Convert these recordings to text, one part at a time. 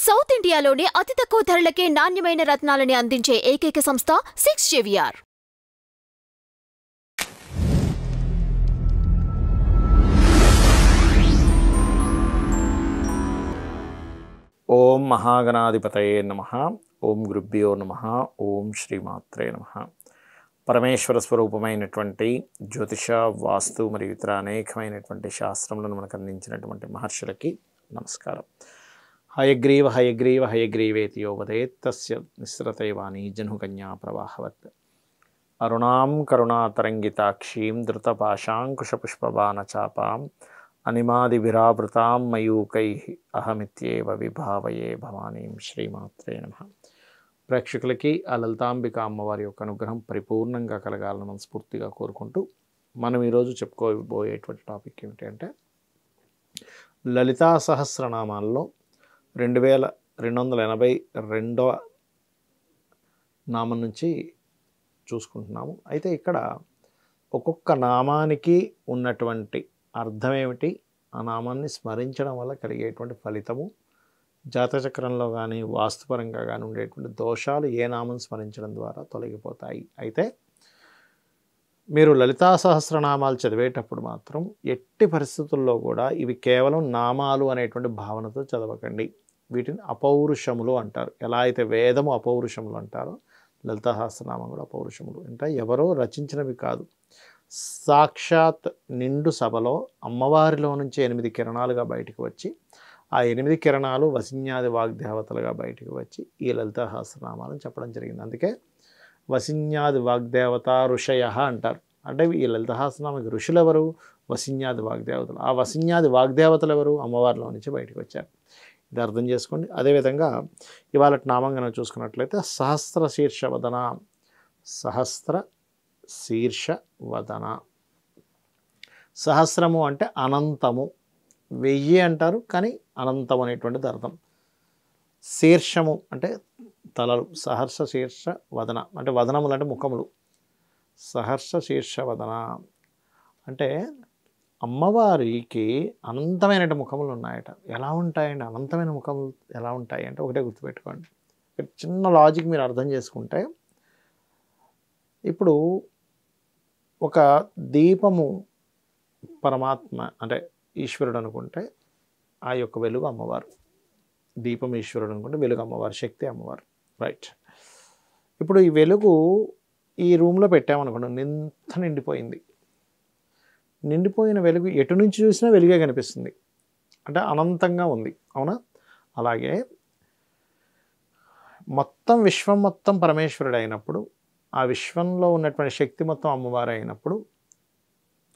South ఇండియాలోనే అతి తక్కువ ధరలకే నాణ్యమైన రత్నాలని అందించే ఏకైక సంస్థ 6JVR. ఓం మహాగణాధిపతయే నమః. ఓం గురుభ్యో నమః. ఓం శ్రీమాత్రే నమః. పరమేశ్వర స్వరూపమైనటువంటి జ్యోతిష, వాస్తు మరియు ఇతర అనేకమైనటువంటి శాస్త్రములను మనకు అందించినటువంటి మహర్షులకి నమస్కారం. హయగ్రీవ హయగ్రీవ హయగ్రీవేతి యో వదేత్ తస్య నిస్సరతే వాణీ జహ్నుకన్యా ప్రవాహవత్. అరుణాం కరుణాతరంగితాక్షీం ధృతపాశాంకుశపుష్పబాణచాపాం అనిమాదివిరావృతాం మయూకైః అహమిత్యేవ విభావయే భవానీం. శ్రీమాత్రే నమః. ప్రేక్షకులకి ఆ లలితాంబిక అమ్మవారి యొక్క అనుగ్రహం పరిపూర్ణంగా కలగాలని మనస్ఫూర్తిగా కోరుకుంటూ మనం ఈరోజు చెప్పుకోబోయేటువంటి టాపిక్ ఏమిటి అంటే, లలితా సహస్రనామాల్లో 2282వ నామం నుంచి చూసుకుంటున్నాము. అయితే ఇక్కడ ఒక్కొక్క నామానికి ఉన్నటువంటి అర్థం ఏమిటి, ఆ నామాన్ని స్మరించడం వల్ల కలిగేటువంటి ఫలితము, జాతచక్రంలో కానీ వాస్తుపరంగా కానీ ఉండేటువంటి దోషాలు ఏ నామం స్మరించడం ద్వారా తొలగిపోతాయి. అయితే మీరు లలితా సహస్రనామాలు చదివేటప్పుడు మాత్రం ఎట్టి పరిస్థితుల్లో కూడా ఇవి కేవలం నామాలు అనేటువంటి భావనతో చదవకండి. వీటిని అపౌరుషములు అంటారు. ఎలా అయితే వేదము అపౌరుషములు అంటారో లలితా సహస్రనామం కూడా అపౌరుషములు. అంటే ఎవరో రచించినవి కాదు. సాక్షాత్ నిండు సభలో అమ్మవారిలో నుంచి 8 కిరణాలుగా బయటికి వచ్చి, ఆ 8 కిరణాలు వసిన్యాది వాగ్దేవతలుగా బయటికి వచ్చి ఈ లలితా సహస్రనామాలను చెప్పడం జరిగింది. అందుకే వసిన్యాది వాగ్దేవత ఋషయ అంటారు. అంటే ఈ లలితా సహస్రనామానికి ఋషులు ఎవరు? వసిన్యాది వాగ్దేవతలు. ఆ వసిన్యాది వాగ్దేవతలు ఎవరు? అమ్మవారిలో నుంచి బయటికి వచ్చారు. ఇది అర్థం చేసుకోండి. అదేవిధంగా ఇవాళ నామం కనుక చూసుకున్నట్లయితే సహస్ర శీర్షవదన. సహస్ర శీర్షవదన. సహస్రము అంటే అనంతము, 1000 అంటారు, కానీ అనంతం అనేటువంటిది అర్థం. శీర్షము అంటే తలలు. సహస్ర శీర్ష వదన అంటే వదనములు అంటే ముఖములు. సహస్ర శీర్షవదన అంటే అమ్మవారికి అనంతమైన ముఖములు ఉన్నాయట. ఎలా ఉంటాయండి అనంతమైన ముఖములు? ఎలా ఉంటాయి అంటే ఒకటే గుర్తుపెట్టుకోండి. చిన్న లాజిక్ మీరు అర్థం చేసుకుంటే, ఇప్పుడు ఒక దీపము పరమాత్మ అంటే ఈశ్వరుడు అనుకుంటే ఆ యొక్క వెలుగు అమ్మవారు. దీపం ఈశ్వరుడు అనుకుంటే వెలుగు అమ్మవారు, శక్తి అమ్మవారు. రైట్. ఇప్పుడు ఈ వెలుగు ఈ రూమ్లో పెట్టామనుకోండి, నిండిపోయింది. నిండిపోయిన వెలుగు ఎటు నుంచి చూసినా వెలుగే కనిపిస్తుంది. అంటే అనంతంగా ఉంది. అవునా? అలాగే మొత్తం విశ్వం మొత్తం పరమేశ్వరుడు అయినప్పుడు, ఆ విశ్వంలో ఉన్నటువంటి శక్తి మొత్తం అమ్మవారు అయినప్పుడు,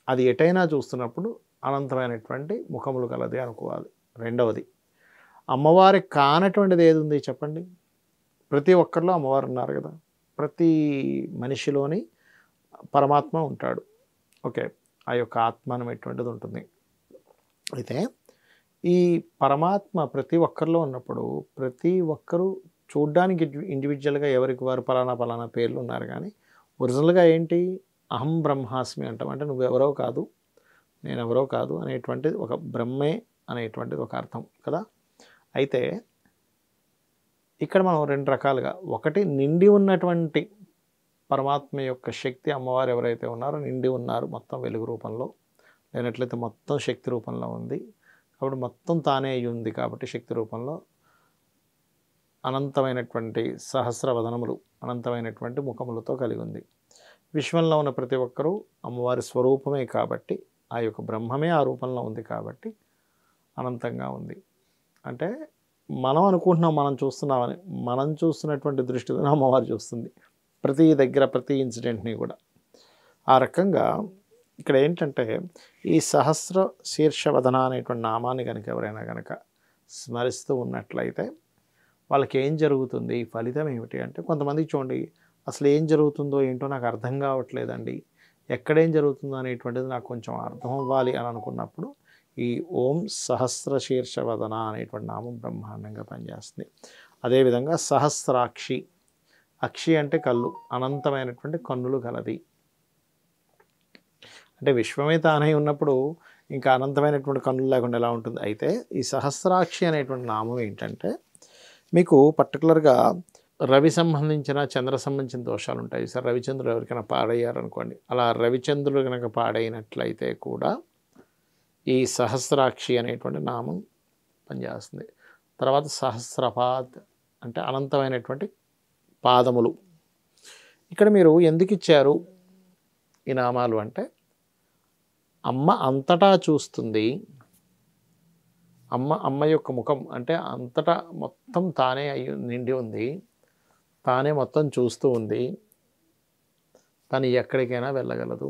అది ఎటైనా చూస్తున్నప్పుడు అనంతమైనటువంటి ముఖములు కలది అనుకోవాలి. రెండవది, అమ్మవారి కానటువంటిది ఏది ఉంది చెప్పండి? ప్రతి ఒక్కరిలో అమ్మవారు ఉన్నారు కదా. ప్రతి మనిషిలోని పరమాత్మ ఉంటాడు. ఓకే, ఆ యొక్క ఆత్మానమైనటువంటిది ఉంటుంది. అయితే ఈ పరమాత్మ ప్రతి ఒక్కరిలో ఉన్నప్పుడు ప్రతి ఒక్కరూ చూడ్డానికి ఇండివిజువల్గా ఎవరికి వారు పలానా పేర్లు ఉన్నారు, కానీ ఒరిజినల్గా ఏంటి? అహం బ్రహ్మాస్మి అంటాం. అంటే నువ్వెవరో కాదు, నేనెవరో కాదు అనేటువంటిది ఒక బ్రహ్మే అనేటువంటిది ఒక అర్థం కదా. అయితే ఇక్కడ మనం 2 రకాలుగా, ఒకటి నిండి ఉన్నటువంటి పరమాత్మ యొక్క శక్తి అమ్మవారు ఎవరైతే ఉన్నారో నిండి ఉన్నారు మొత్తం వెలుగు రూపంలో, లేనట్లయితే మొత్తం శక్తి రూపంలో ఉంది. కాబట్టి మొత్తం తానే అయి ఉంది కాబట్టి శక్తి రూపంలో అనంతమైనటువంటి సహస్రవదనములు, అనంతమైనటువంటి ముఖములతో కలిగి ఉంది. విశ్వంలో ఉన్న ప్రతి ఒక్కరూ అమ్మవారి స్వరూపమే కాబట్టి, ఆ యొక్క బ్రహ్మమే ఆ రూపంలో ఉంది కాబట్టి అనంతంగా ఉంది. అంటే మనం అనుకుంటున్నాం మనం చూస్తున్నామని, మనం చూస్తున్నటువంటి దృష్టితో అమ్మవారు చూస్తుంది ప్రతి దగ్గర, ప్రతి ఇన్సిడెంట్ని కూడా. ఆ రకంగా ఇక్కడ ఏంటంటే, ఈ సహస్ర శీర్షవదన అనేటువంటి నామాన్ని కనుక ఎవరైనా కనుక స్మరిస్తూ ఉన్నట్లయితే వాళ్ళకి ఏం జరుగుతుంది, ఫలితం ఏమిటి అంటే, కొంతమందికి చూడండి అసలు ఏం జరుగుతుందో ఏంటో నాకు అర్థం కావట్లేదండి, ఎక్కడేం జరుగుతుందో అనేటువంటిది నాకు కొంచెం అర్థం అవ్వాలి అని అనుకున్నప్పుడు ఈ ఓం సహస్ర శీర్షవదన అనేటువంటి నామం బ్రహ్మాండంగా పనిచేస్తుంది. అదేవిధంగా సహస్రాక్షి. అక్షి అంటే కళ్ళు, అనంతమైనటువంటి కన్నులు కలది. అంటే విశ్వమే తానై ఉన్నప్పుడు ఇంకా అనంతమైనటువంటి కన్నులు లేకుండా ఎలా ఉంటుంది? అయితే ఈ సహస్రాక్షి అనేటువంటి నామం ఏంటంటే, మీకు పర్టికులర్గా రవి సంబంధించిన చంద్ర సంబంధించిన దోషాలు ఉంటాయి సార్. రవిచంద్రుడు ఎవరికైనా పాడయ్యారనుకోండి, అలా రవిచంద్రుడు కనుక పాడైనట్లయితే కూడా ఈ సహస్రాక్షి అనేటువంటి నామం పనిచేస్తుంది. తర్వాత సహస్రపాద్ అంటే అనంతమైనటువంటి పాదములు. ఇక్కడ మీరు ఎందుకు ఇచ్చారు ఈ నామాలు అంటే, అమ్మ అంతటా చూస్తుంది, అమ్మ యొక్క ముఖం అంటే అంతటా మొత్తం తానే అయ్యి నిండి ఉంది, తానే మొత్తం చూస్తూ ఉంది, తను ఎక్కడికైనా వెళ్ళగలదు,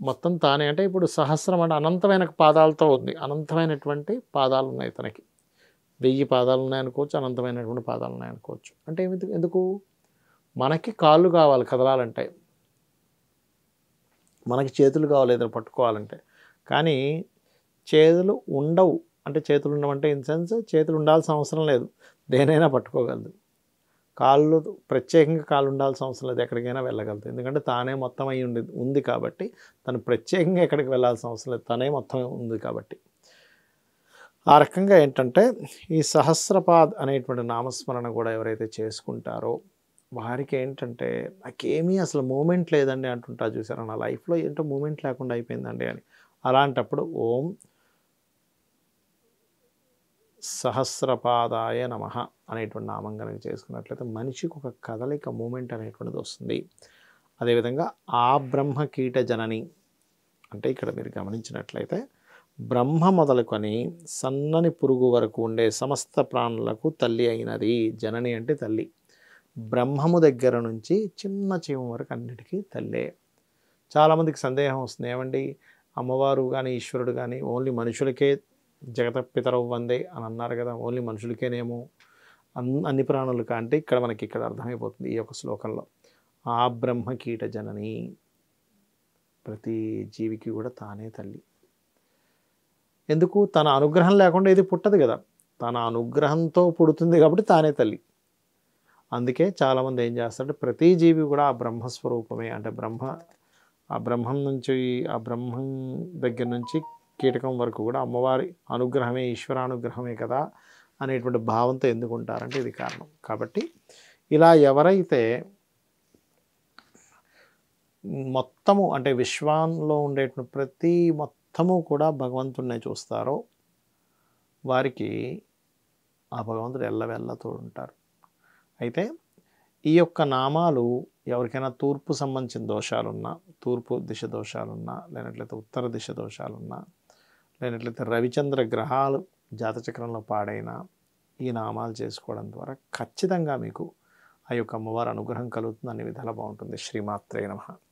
మొత్తం తానే. అంటే ఇప్పుడు సహస్రం అంటే అనంతమైన పాదాలతో ఉంది, అనంతమైనటువంటి పాదాలు ఉన్నాయి తనకి. 1000 పాదాలు ఉన్నాయనుకోవచ్చు, అనంతమైనటువంటి పాదాలు ఉన్నాయనుకోవచ్చు. అంటే ఎందుకు మనకి కాళ్ళు కావాలి కదలాలంటే, మనకి చేతులు కావాలి ఏదైనా పట్టుకోవాలంటే, కానీ చేతులు ఉండవు. అంటే చేతులు ఉండవంటే ఇన్ సెన్స్ చేతులు ఉండాల్సిన అవసరం లేదు, దేనైనా పట్టుకోగలదు. కాళ్ళు ప్రత్యేకంగా కాళ్ళు ఉండాల్సిన అవసరం లేదు, ఎక్కడికైనా వెళ్ళగలదు. ఎందుకంటే తానే మొత్తం అయి ఉంది కాబట్టి, తను ప్రత్యేకంగా ఎక్కడికి వెళ్ళాల్సిన అవసరం లేదు, తనే మొత్తం ఉంది కాబట్టి. ఆ రకంగా ఏంటంటే ఈ సహస్రపాద్ అనేటువంటి నామస్మరణ కూడా ఎవరైతే చేసుకుంటారో వారికి ఏంటంటే, నాకేమీ అసలు మూమెంట్ లేదండి అంటుంటా చూసారా, నా లైఫ్లో ఏంటో మూమెంట్ లేకుండా అయిపోయిందండి అని. అలాంటప్పుడు ఓం సహస్రపాదాయ నమః అనేటువంటి నామం కనుక చేసుకున్నట్లయితే మనిషికి ఒక కదలిక మూమెంట్ అనేటువంటిది వస్తుంది. అదేవిధంగా ఆ బ్రహ్మ కీట జనని అంటే ఇక్కడ మీరు గమనించినట్లయితే, బ్రహ్మ మొదలుకొని సన్నని పురుగు వరకు ఉండే సమస్త ప్రాణులకు తల్లి అయినది. జనని అంటే తల్లి. బ్రహ్మము దగ్గర నుంచి చిన్న చీమ వరకు అన్నిటికీ తల్లే. చాలామందికి సందేహం వస్తుంది, ఏమండి అమ్మవారు కానీ ఈశ్వరుడు కానీ ఓన్లీ మనుషులకే జగతపితరౌ వందే అని అన్నారు కదా, ఓన్లీ మనుషులకేనేమో అన్ని ప్రాణులకా అంటే ఇక్కడ మనకి ఇక్కడ అర్థమైపోతుంది ఈ యొక్క శ్లోకంలో. ఆ బ్రహ్మ కీట జనని, ప్రతి జీవికి కూడా తానే తల్లి. ఎందుకు, తన అనుగ్రహం లేకుండా ఇది పుట్టదు కదా, తన అనుగ్రహంతో పుడుతుంది కాబట్టి తానే తల్లి. అందుకే చాలామంది ఏం చేస్తారంటే ప్రతి జీవి కూడా ఆ బ్రహ్మస్వరూపమే. అంటే ఆ బ్రహ్మం నుంచి, ఆ బ్రహ్మం దగ్గర నుంచి కీటకం వరకు కూడా అమ్మవారి అనుగ్రహమే, ఈశ్వరానుగ్రహమే కదా అనేటువంటి భావంతో ఎందుకుంటారంటే ఇది కారణం. కాబట్టి ఇలా ఎవరైతే మొత్తము అంటే విశ్వంలో ఉండేటువంటి ప్రతి మొత్తము కూడా భగవంతుడినే చూస్తారో వారికి ఆ భగవంతుడు ఎల్లవెల్ల తోడుంటారు. అయితే ఈ యొక్క నామాలు ఎవరికైనా తూర్పు సంబంధించిన దోషాలున్నా, తూర్పు దిశ దోషాలున్నా, లేనట్లయితే ఉత్తర దిశ దోషాలున్నా, లేనట్లయితే రవిచంద్ర గ్రహాలు జాతచక్రంలో పాడైనా ఈ నామాలు చేసుకోవడం ద్వారా ఖచ్చితంగా మీకు ఆ యొక్క అమ్మవారి అనుగ్రహం కలుగుతుంది, అన్ని విధాలా బాగుంటుంది. శ్రీమాత్రే నమః.